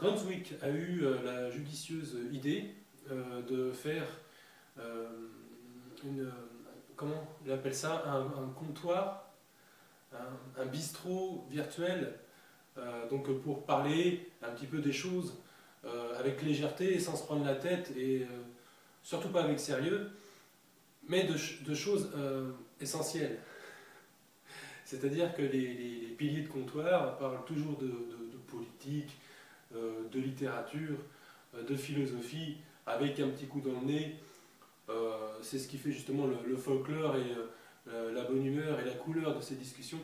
Brunswick a eu la judicieuse idée de faire comment il appelle ça, un comptoir, un bistrot virtuel, donc pour parler un petit peu des choses avec légèreté et sans se prendre la tête et surtout pas avec sérieux, mais de choses essentielles. C'est-à-dire que les piliers de comptoir parlent toujours de politique, de littérature, de philosophie, avec un petit coup dans le nez. C'est ce qui fait justement le folklore et la bonne humeur et la couleur de ces discussions.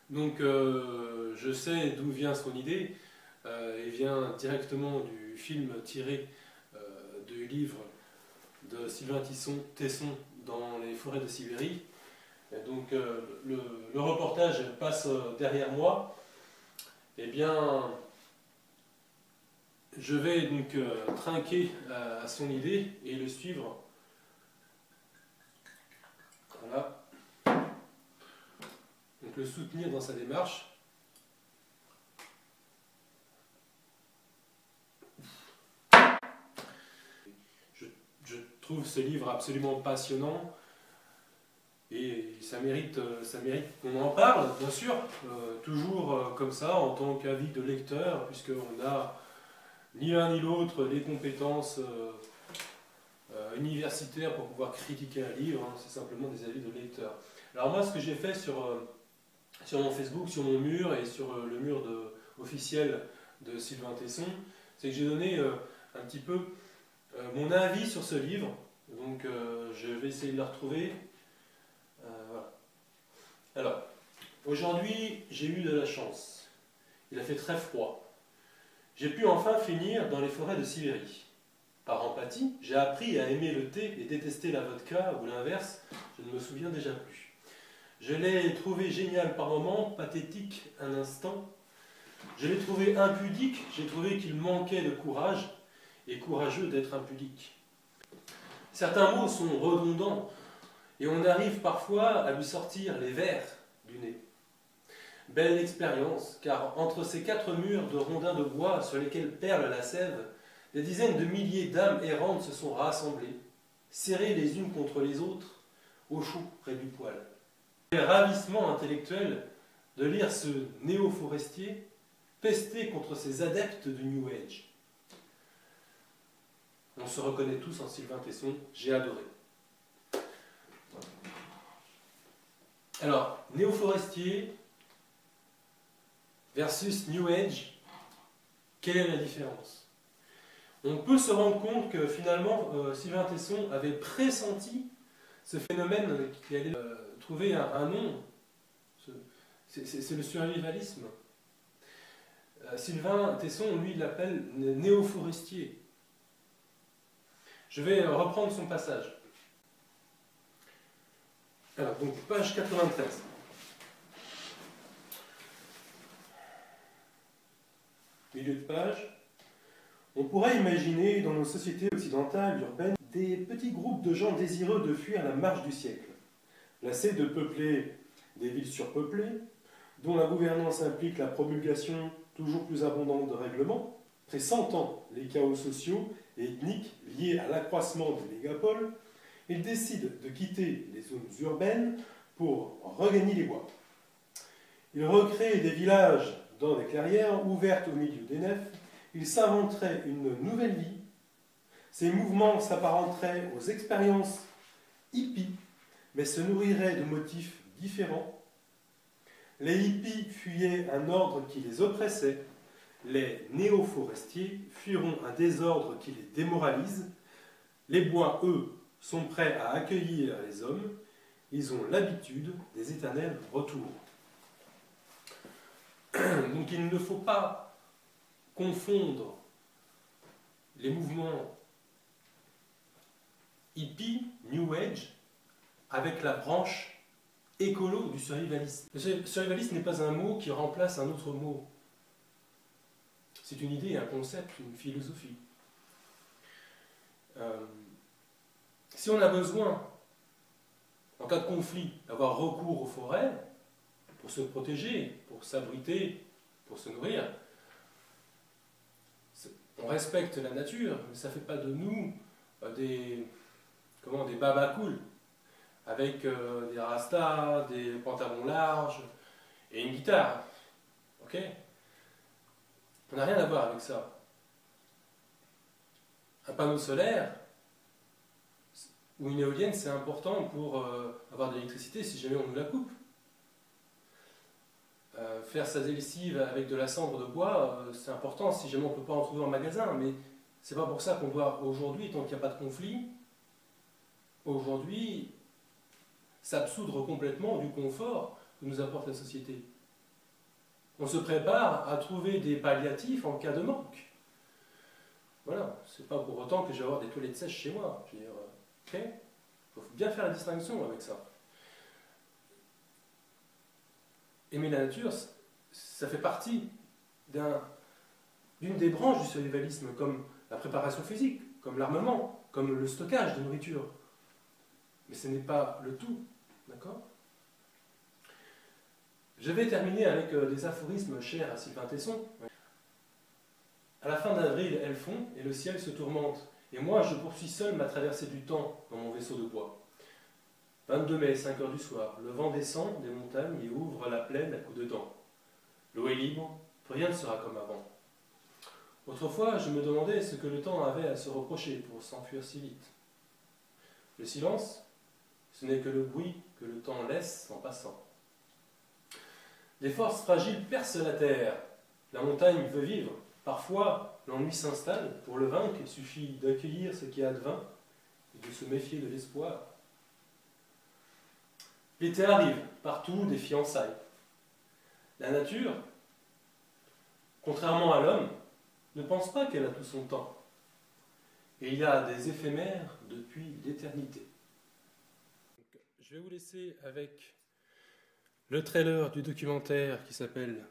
Donc je sais d'où vient son idée. Elle vient directement du film tiré du livre de Sylvain Tesson dans les forêts de Sibérie. Et donc le reportage passe derrière moi. Eh bien, je vais donc trinquer à son idée et le suivre. Voilà. Donc le soutenir dans sa démarche. Je trouve ce livre absolument passionnant. Et ça mérite qu'on en parle, bien sûr, toujours comme ça, en tant qu'avis de lecteur, puisqu'on n'a ni l'un ni l'autre les compétences universitaires pour pouvoir critiquer un livre, hein, c'est simplement des avis de lecteur. Alors moi, ce que j'ai fait sur mon Facebook, sur mon mur et sur le mur officiel de Sylvain Tesson, c'est que j'ai donné un petit peu mon avis sur ce livre. Donc je vais essayer de le retrouver. Voilà. Alors, aujourd'hui, j'ai eu de la chance. Il a fait très froid. J'ai pu enfin finir dans les forêts de Sibérie. Par empathie, j'ai appris à aimer le thé et détester la vodka, ou l'inverse, je ne me souviens déjà plus. Je l'ai trouvé génial par moments, pathétique un instant. Je l'ai trouvé impudique, j'ai trouvé qu'il manquait de courage, et courageux d'être impudique. Certains mots sont redondants, et on arrive parfois à lui sortir les vers du nez. Belle expérience, car entre ces 4 murs de rondins de bois sur lesquels perle la sève, des dizaines de milliers d'âmes errantes se sont rassemblées, serrées les unes contre les autres, au chaud près du poêle. Quel ravissement intellectuel de lire ce néo-forestier pester contre ces adeptes de New Age. On se reconnaît tous en Sylvain Tesson, j'ai adoré. Alors, néo-forestier versus New Age, quelle est la différence? On peut se rendre compte que finalement, Sylvain Tesson avait pressenti ce phénomène qui allait trouver un nom. C'est le survivalisme. Sylvain Tesson, lui, l'appelle néo-forestier. Je vais reprendre son passage. Alors, donc, page 93. Milieu de page. On pourrait imaginer dans nos sociétés occidentales urbaines des petits groupes de gens désireux de fuir la marche du siècle, lassés de peupler des villes surpeuplées, dont la gouvernance implique la promulgation toujours plus abondante de règlements, pressentant les chaos sociaux et ethniques liés à l'accroissement des mégapoles. Ils décident de quitter les zones urbaines pour regagner les bois. Ils recréent des villages dans des clairières ouvertes au milieu des nefs. Ils s'inventeraient une nouvelle vie. Ces mouvements s'apparenteraient aux expériences hippies, mais se nourriraient de motifs différents. Les hippies fuyaient un ordre qui les oppressait. Les néo-forestiers fuiront un désordre qui les démoralise. Les bois, eux, sont prêts à accueillir les hommes. Ils ont l'habitude des éternels retours. Donc il ne faut pas confondre les mouvements hippie, New Age, avec la branche écolo du survivalisme. Le survivalisme n'est pas un mot qui remplace un autre mot. C'est une idée, un concept, une philosophie. Si on a besoin, en cas de conflit, d'avoir recours aux forêts, pour se protéger, pour s'abriter, pour se nourrir, on respecte la nature, mais ça ne fait pas de nous des babas cool, avec des rastas, des pantalons larges et une guitare. Ok? On n'a rien à voir avec ça. Un panneau solaire ou une éolienne, c'est important pour avoir de l'électricité si jamais on nous la coupe. Faire sa lessive avec de la cendre de bois, c'est important si jamais on ne peut pas en trouver en magasin, mais c'est pas pour ça qu'on doit aujourd'hui, tant qu'il n'y a pas de conflit, aujourd'hui, s'absoudre complètement du confort que nous apporte la société. On se prépare à trouver des palliatifs en cas de manque. Voilà, c'est pas pour autant que je vais avoir des toilettes sèches chez moi. Je veux dire, ok, faut bien faire la distinction avec ça. Aimer la nature, ça fait partie d'une des branches du survivalisme, comme la préparation physique, comme l'armement, comme le stockage de nourriture. Mais ce n'est pas le tout, d'accord? Je vais terminer avec des aphorismes chers à Sylvain Tesson. À la fin d'avril, elles font et le ciel se tourmente. Et moi, je poursuis seul ma traversée du temps dans mon vaisseau de bois. 22 mai, 5 heures du soir, le vent descend des montagnes et ouvre la plaine à coups de dents. L'eau est libre, plus rien ne sera comme avant. Autrefois, je me demandais ce que le temps avait à se reprocher pour s'enfuir si vite. Le silence, ce n'est que le bruit que le temps laisse en passant. Les forces fragiles percent la terre. La montagne veut vivre. Parfois, l'ennui s'installe. Pour le vaincre, il suffit d'accueillir ce qui advint et de se méfier de l'espoir. L'été arrive, partout des fiançailles. La nature, contrairement à l'homme, ne pense pas qu'elle a tout son temps. Et il y a des éphémères depuis l'éternité. Je vais vous laisser avec le trailer du documentaire qui s'appelle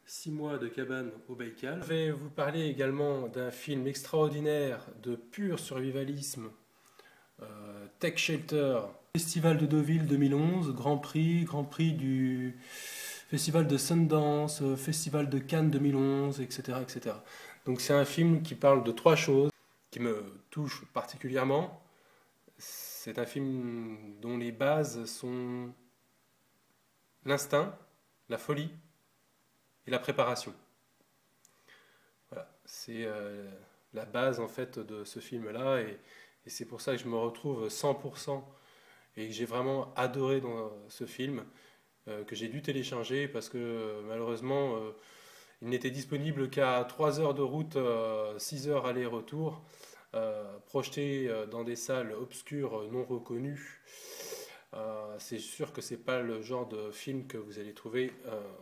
6 mois de cabane au Baïkal. Je vais vous parler également d'un film extraordinaire de pur survivalisme, Tech Shelter. Festival de Deauville 2011, Grand Prix du Festival de Sundance, Festival de Cannes 2011, etc. etc. Donc c'est un film qui parle de 3 choses qui me touchent particulièrement. C'est un film dont les bases sont l'instinct, la folie et la préparation. Voilà, c'est la base en fait de ce film-là et c'est pour ça que je me retrouve 100% et que j'ai vraiment adoré dans ce film, que j'ai dû télécharger parce que malheureusement il n'était disponible qu'à 3 heures de route, 6 heures aller-retour, projeté dans des salles obscures non reconnues. C'est sûr que c'est pas le genre de film que vous allez trouver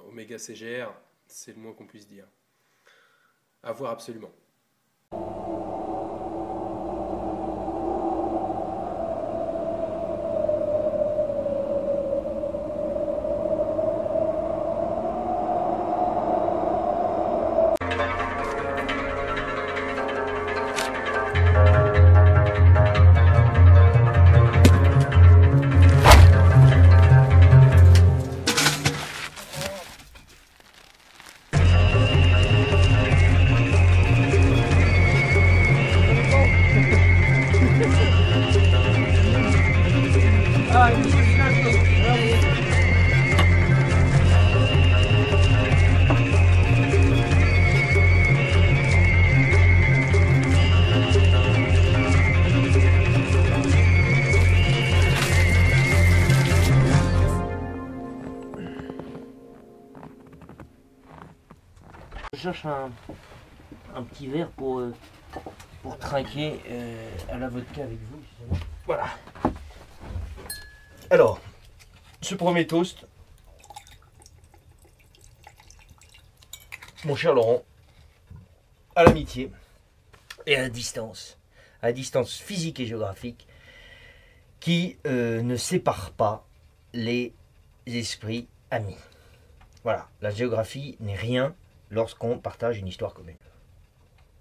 au Méga CGR, c'est le moins qu'on puisse dire. À voir absolument. Je cherche un petit verre pour trinquer à la vodka avec vous. Voilà. Alors, ce premier toast, mon cher Laurent, à l'amitié et à la distance physique et géographique qui ne sépare pas les esprits amis. Voilà, la géographie n'est rien lorsqu'on partage une histoire commune.